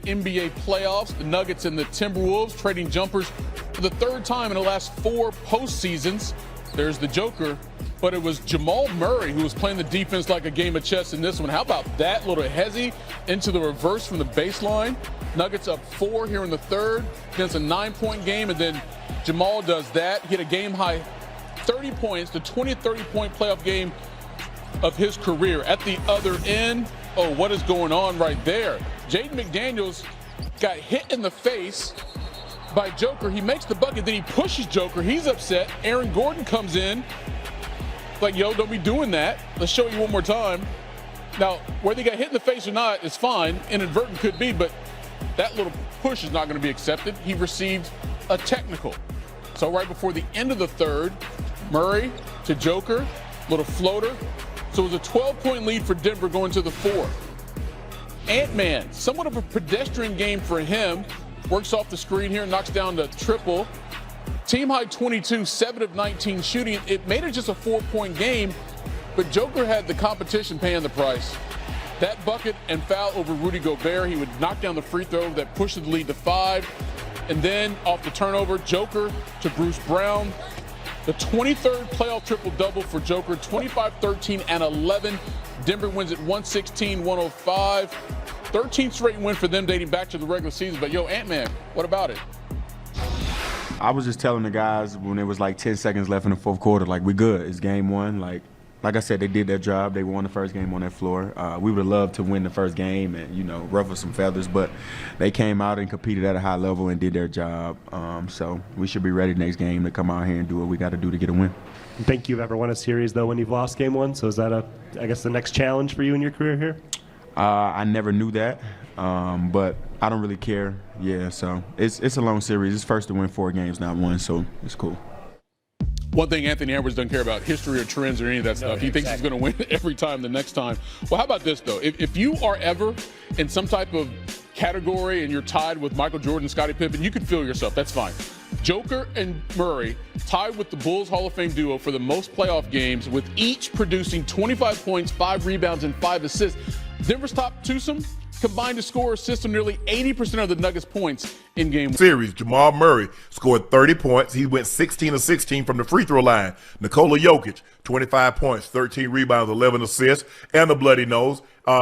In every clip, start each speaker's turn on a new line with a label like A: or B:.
A: NBA playoffs. The Nuggets and the Timberwolves trading jumpers for the third time in the last 4 postseasons. There's the Joker, but it was Jamal Murray who was playing the defense like a game of chess in this one. How about that little hezzy into the reverse from the baseline? Nuggets up 4 here in the third against a 9-point game, and then Jamal does that. He had a game-high 30 points, the 20th 30-point playoff game of his career. At the other end, oh, what is going on right there? Jaden McDaniels got hit in the face by Joker. He makes the bucket, then he pushes Joker. He's upset. Aaron Gordon comes in. Like, yo, don't be doing that. Let's show you one more time. Now, whether he got hit in the face or not is fine. Inadvertent could be, but that little push is not going to be accepted. He received a technical. So right before the end of the third, Murray to Joker, little floater. So it was a 12-point lead for Denver going to the fourth. Ant-Man, somewhat of a pedestrian game for him. Works off the screen here, knocks down the triple. Team high 22, 7 of 19 shooting. It made it just a 4-point game, but Joker had the competition paying the price. That bucket and foul over Rudy Gobert. He would knock down the free throw that pushed the lead to 5. And then off the turnover, Joker to Bruce Brown. The 23rd playoff triple-double for Joker, 25, 13, and 11. Denver wins at 116-105. 13th straight win for them dating back to the regular season. But, yo, Ant-Man, what about it?
B: I was just telling the guys when there was like 10 seconds left in the fourth quarter, like, we good. It's game one. Like I said, they did their job. They won the first game on that floor. We would have loved to win the first game and, ruffle some feathers, but they came out and competed at a high level and did their job. So we should be ready next game to come out here and do what we got to do to get a win.
C: I think you've ever won a series, though, when you've lost game one. So is that, I guess, the next challenge for you in your career here?
B: I never knew that, but I don't really care. Yeah, so it's a long series. It's first to win 4 games, not 1, so it's cool.
A: One thing Anthony Edwards doesn't care about history or trends or any of that stuff. He thinks he's going to win every time the next time. Well, how about this, though? If you are ever in some type of category and you're tied with Michael Jordan, Scottie Pippen, you can feel yourself. That's fine. Joker and Murray tied with the Bulls Hall of Fame duo for the most playoff games, with each producing 25 points, 5 rebounds, and 5 assists. Denver's top twosome combined to score assists on nearly 80% of the Nuggets' points in game
D: series. Jamal Murray scored 30 points. He went 16 of 16 from the free throw line. Nikola Jokic, 25 points, 13 rebounds, 11 assists, and a bloody nose.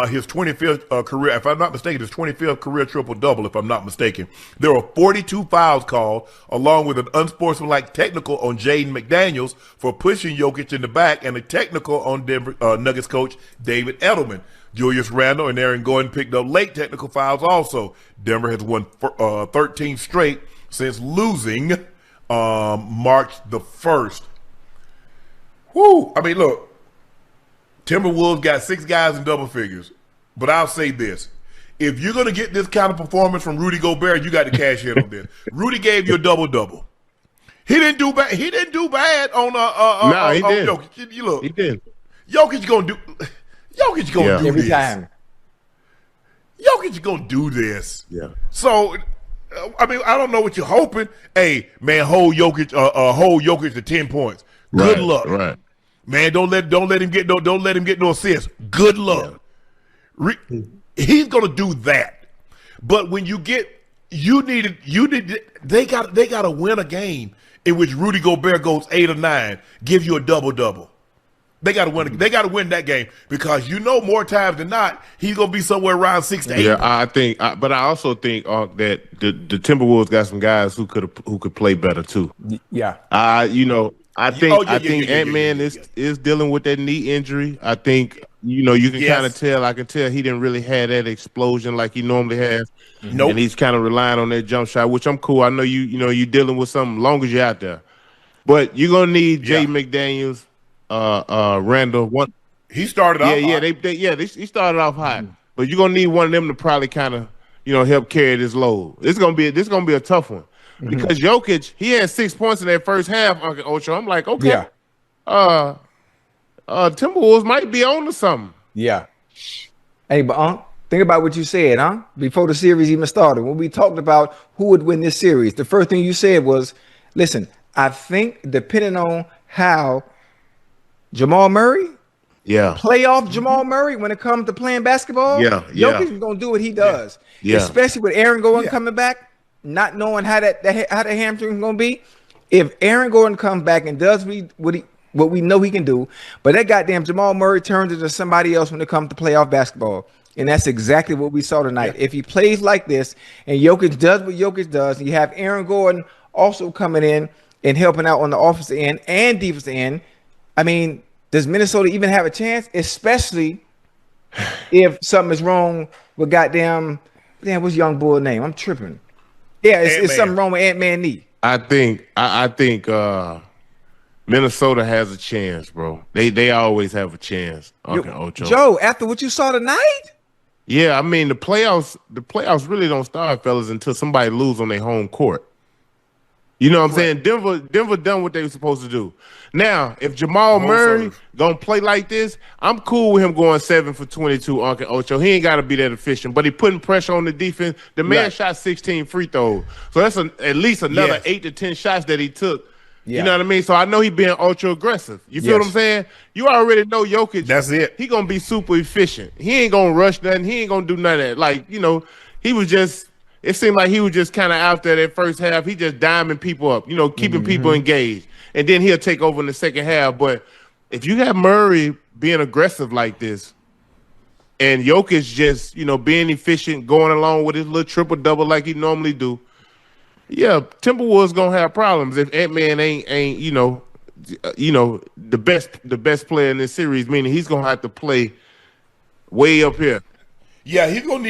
D: His 25th career, if I'm not mistaken, his 25th career triple-double, if I'm not mistaken. There were 42 fouls called, along with an unsportsmanlike technical on Jaden McDaniels for pushing Jokic in the back, and a technical on Denver Nuggets coach David Edelman. Julius Randle and Aaron Gordon picked up late technical fouls also. Denver has won 13 straight since losing March the 1st. Whoo! I mean, look, Timberwolves got 6 guys in double figures. But I'll say this. If you're going to get this kind of performance from Rudy Gobert, you got to cash in on this. Rudy gave you a double-double. He didn't do bad. He didn't do bad on
E: he did.
D: Jokic. You look.
E: He did.
D: Jokic going to do
F: every
D: this.
F: time.
D: Jokic gonna do this.
E: Yeah.
D: So, I mean, I don't know what you're hoping. Hey, man, hold Jokic to 10 points. Good luck.
E: Right.
D: Man, don't let him get no assists. Good luck. Yeah. He's gonna do that. But when they gotta win a game in which Rudy Gobert goes 8 or 9, give you a double-double. They got to win. They got to win that game, because more times than not he's gonna be somewhere around 6 to 8.
E: Yeah, I think, but I also think that the Timberwolves got some guys who could play better too.
F: Yeah.
E: I think Ant-Man is dealing with that knee injury. I think you can kind of tell. I can tell he didn't really have that explosion like he normally has.
D: Nope.
E: And he's kind of relying on that jump shot, which I'm cool. I know you're dealing with something long as you're out there, but you're gonna need Jay McDaniels. Randall,
D: he started off hot.
E: He started off hot, but you're gonna need one of them to probably kind of help carry this load. This gonna be a tough one, because Jokic, he had 6 points in that first half. Uncle Ocho, I'm like, okay, Timberwolves might be on to something.
F: Yeah. Hey, but think about what you said, before the series even started. When we talked about who would win this series, the first thing you said was, listen, I think depending on how Jamal Murray, playoff Jamal Murray, when it comes to playing basketball, Jokic is going to do what he does.
E: Yeah.
F: Especially with Aaron Gordon coming back, not knowing how that how the hamstring is gonna be. If Aaron Gordon comes back and does what we know he can do, but that goddamn Jamal Murray turns into somebody else when it comes to playoff basketball. And that's exactly what we saw tonight. If he plays like this and Jokic does what Jokic does, you have Aaron Gordon also coming in and helping out on the offensive end and defensive end. I mean, does Minnesota even have a chance? Especially if something is wrong with what's young boy's name? I'm tripping. Yeah, it's something wrong with Ant-Man knee.
E: I think Minnesota has a chance, bro. They always have a chance. Okay, Ocho.
F: Joe, after what you saw tonight?
E: Yeah, I mean the playoffs really don't start, fellas, until somebody lose on their home court. You know what I'm saying? Denver done what they were supposed to do. Now, if Jamal Murray gonna play like this, I'm cool with him going 7 for 22, Uncle Ocho. He ain't got to be that efficient, but he putting pressure on the defense. The man shot 16 free throws, so that's at least another 8 to 10 shots that he took. Yeah. You know what I mean? So I know he being ultra aggressive. You feel what I'm saying? You already know Jokic.
D: That's it.
E: He gonna be super efficient. He ain't gonna rush nothing. He ain't gonna do none of that. Like, you know, he was just. It seemed like he was just kind of out there that first half. He just diming people up, you know, keeping people engaged. And then he'll take over in the second half. But if you have Murray being aggressive like this and Jokic just, you know, being efficient, going along with his little triple-double like he normally do, yeah, Timberwolves going to have problems if Ant-Man ain't you know, the best player in this series, meaning he's going to have to play way up here.
D: Yeah, he's gonna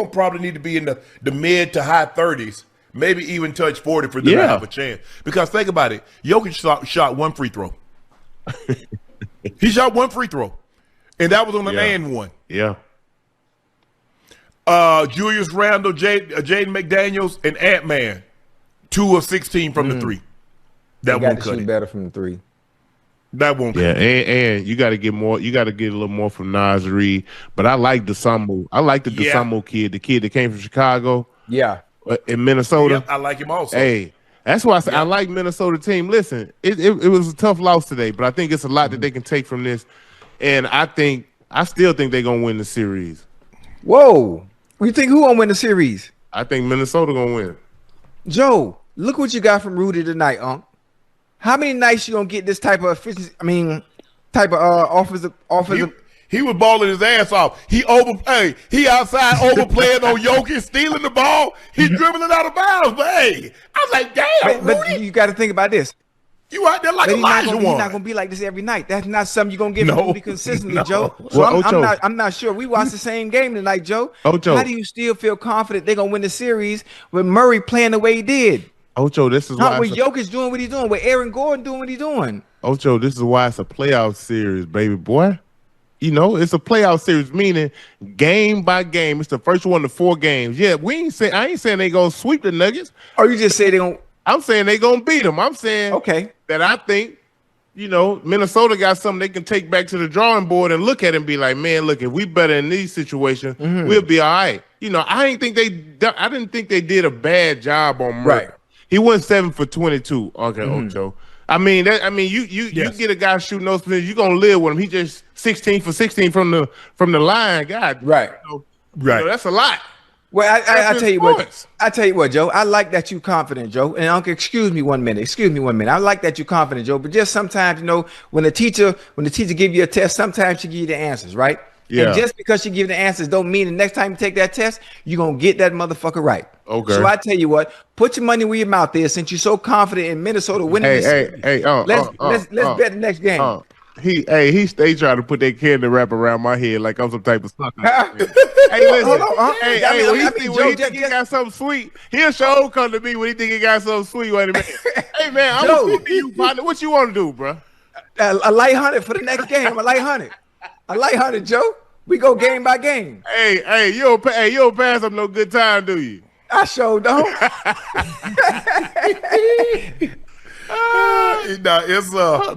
D: probably need to be in the mid to high 30s, maybe even touch 40 for them to have a chance. Because think about it, Jokic shot one free throw. He shot one free throw, and that was on an and one.
E: Yeah.
D: Julius Randle, Jaden McDaniels, and Ant-Man, 2 of 16 from the three. That won't cut it.
F: Better from the three.
D: That won't.
E: Yeah, and you got to get more. You got to get a little more from Naz Reid. But I like DeSambo. I like the DeSambo kid, the kid that came from Chicago.
F: Yeah,
E: in Minnesota.
D: Yep, I like him also.
E: Hey, that's why I said I like Minnesota team. Listen, it was a tough loss today, but I think it's a lot that they can take from this. And I still think they're gonna win the series.
F: Whoa, you think who gonna win the series?
E: I think Minnesota gonna win.
F: Joe, look what you got from Rudy tonight, How many nights you gonna get this type of efficiency? I mean, type of offensive.
D: He was balling his ass off. He outside overplaying on Jokic, stealing the ball. He's dribbling out of bounds. But hey, I was like, damn,
F: but you got to think about this.
D: You out there like Elijah
F: He's not gonna be like this every night. That's not something you're gonna give him to be consistently, Joe. So I'm not sure. We watched the same game tonight, Joe.
E: Ocho.
F: How do you still feel confident they're gonna win the series with Murray playing the way he did?
E: Ocho, this is why
F: with Jokic doing what he's doing, with Aaron Gordon doing what he's doing.
E: Ocho, this is why it's a playoff series, baby boy. You know, it's a playoff series, meaning game by game. It's the first one to 4 games. Yeah, I ain't saying they gonna sweep the Nuggets.
F: Or you just say they gonna?
E: I'm saying they gonna beat them. I'm saying that I think, you know, Minnesota got something they can take back to the drawing board and look at it and be like, man, look, if we better in these situations, we'll be all right. You know, I didn't think they did a bad job on Murray.
F: Right.
E: He went 7 for 22. Okay, Ocho. You get a guy shooting those positions, you're gonna live with him. He just 16 for 16 from the line. God,
F: right.
E: You know, that's a lot.
F: Well, I tell you what. I tell you what, Joe. I like that you confident, Joe. And Uncle, excuse me one minute. I like that you confident, Joe. But just sometimes, you know, when the teacher give you a test, sometimes she give you the answers, right? Yeah. And just because she give the answers don't mean the next time you take that test, you're gonna get that motherfucker right. Okay. So I tell you what, put your money where your mouth is. Since you're so confident in Minnesota winning this series, let's bet the next game.
E: He stay trying to put that candy wrap around my head like I'm some type of sucker. Hey, listen. When he think he got something sweet, he'll sure come to me when he think he got something sweet. Wait a minute. Hey man, I'm gonna speak to you, partner. What you want to do, bro?
F: A light 100 for the next game. A light 100. A light 100, Joe. We go game by game.
E: Hey, you don't pass up no good time, do you?
F: I sure don't.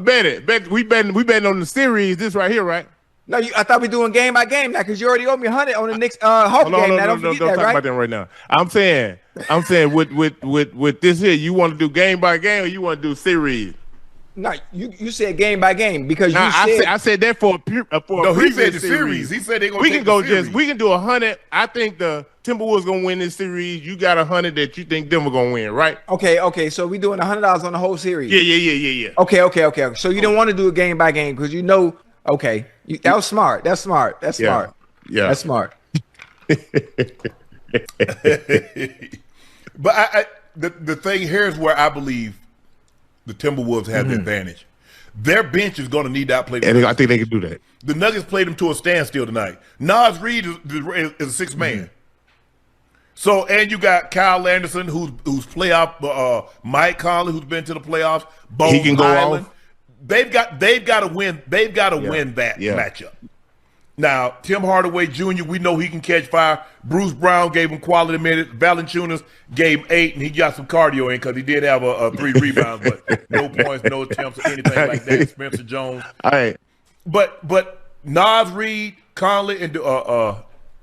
E: Bet we betting on the series. This right here, right?
F: No, I thought we doing game by game now because you already owe me 100 on the next Hawk game. Don't forget that,
E: talk
F: right?
E: about that right now. I'm saying with this here, you want to do game by game or you want to do series?
F: No, you said game by game because
E: I said that for a
D: No, he
E: previous
D: said the series. He said they're going to
E: we
D: take
E: can go
D: the series.
E: we can do 100. I think the Timberwolves gonna win this series. You got 100 that you think Denver gonna win, right?
F: Okay. So we doing $100 on the whole series.
E: Yeah.
F: Okay. So you don't want to do it game by game because you know. Okay, that was smart. That's smart.
E: Yeah.
F: That's smart.
D: But the thing here is where I believe the Timberwolves have the advantage. Their bench is going to need to outplay.
E: And I think they can do that.
D: The Nuggets played them to a standstill tonight. Nas Reed is a sixth man. So, and you got Kyle Anderson, who's playoff. Mike Conley, who's been to the playoffs. Bones
E: He can go
D: Highland.
E: off.
D: They've got to win. They've got to win that matchup. Now, Tim Hardaway Jr., we know he can catch fire. Bruce Brown gave him quality minutes. Valanciunas gave him 8, and he got some cardio in because he did have a 3 rebounds, but no points, no attempts, or anything like that. Spencer Jones.
E: All right.
D: But Nas Reed, Conley, and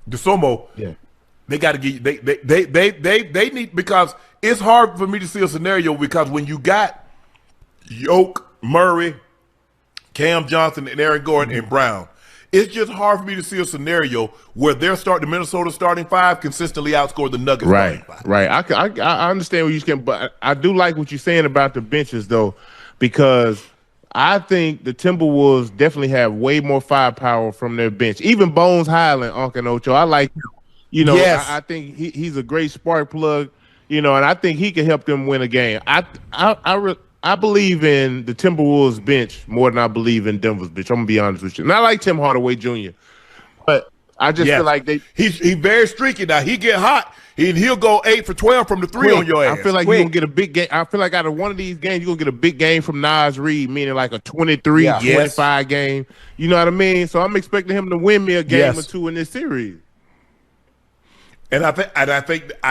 D: DeSomo, they got to get they need, because it's hard for me to see a scenario because when you got Yoke, Murray, Cam Johnson, and Aaron Gordon and Brown, it's just hard for me to see a scenario where the Minnesota starting 5 consistently outscore the Nuggets starting 5.
E: Right. I understand what you're saying, but I do like what you're saying about the benches, though, because I think the Timberwolves definitely have way more firepower from their bench. Even Bones Highland, Uncle Ocho, I like him. You know, I think he's a great spark plug, you know, and I think he can help them win a game. I believe in the Timberwolves bench more than I believe in Denver's bench. I'm gonna be honest with you. And I like Tim Hardaway Jr., but I just feel like
D: he's very streaky now. He get hot and he'll go 8 for 12 from the 3 on your ass.
E: I feel like you're gonna get a big game. I feel like out of one of these games, you're gonna get a big game from Nas Reed, meaning like a 23, 25 game. You know what I mean? So I'm expecting him to win me a game or two in this series.
D: And I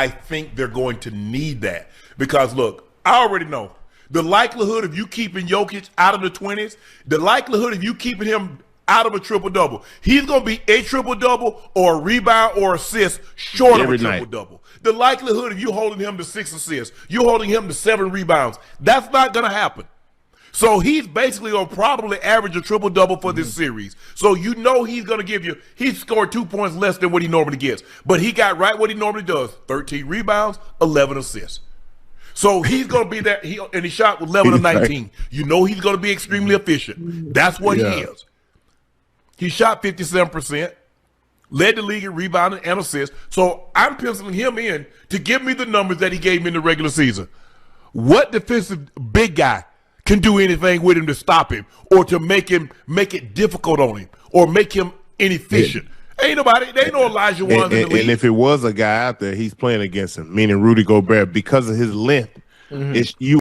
D: think they're going to need that because look, I already know. The likelihood of you keeping Jokic out of the 20s, the likelihood of you keeping him out of a triple-double, he's going to be a triple-double or a rebound or assist short of a triple-double. The likelihood of you holding him to 6 assists, you holding him to 7 rebounds, that's not going to happen. So he's basically going to probably average a triple-double for this series. So you know he's going to give you – he scored 2 points less than what he normally gets. But he got right what he normally does, 13 rebounds, 11 assists. So he's going to be there, and he shot 11 of 19. You know he's going to be extremely efficient. That's what he is. He shot 57%, led the league in rebounding and assists. So I'm penciling him in to give me the numbers that he gave me in the regular season. What defensive big guy can do anything with him to stop him or to make it difficult on him or make him inefficient? Ain't nobody. They ain't no Elijah ones in the league.
E: And if it was a guy out there, he's playing against him, meaning Rudy Gobert, because of his length, it's you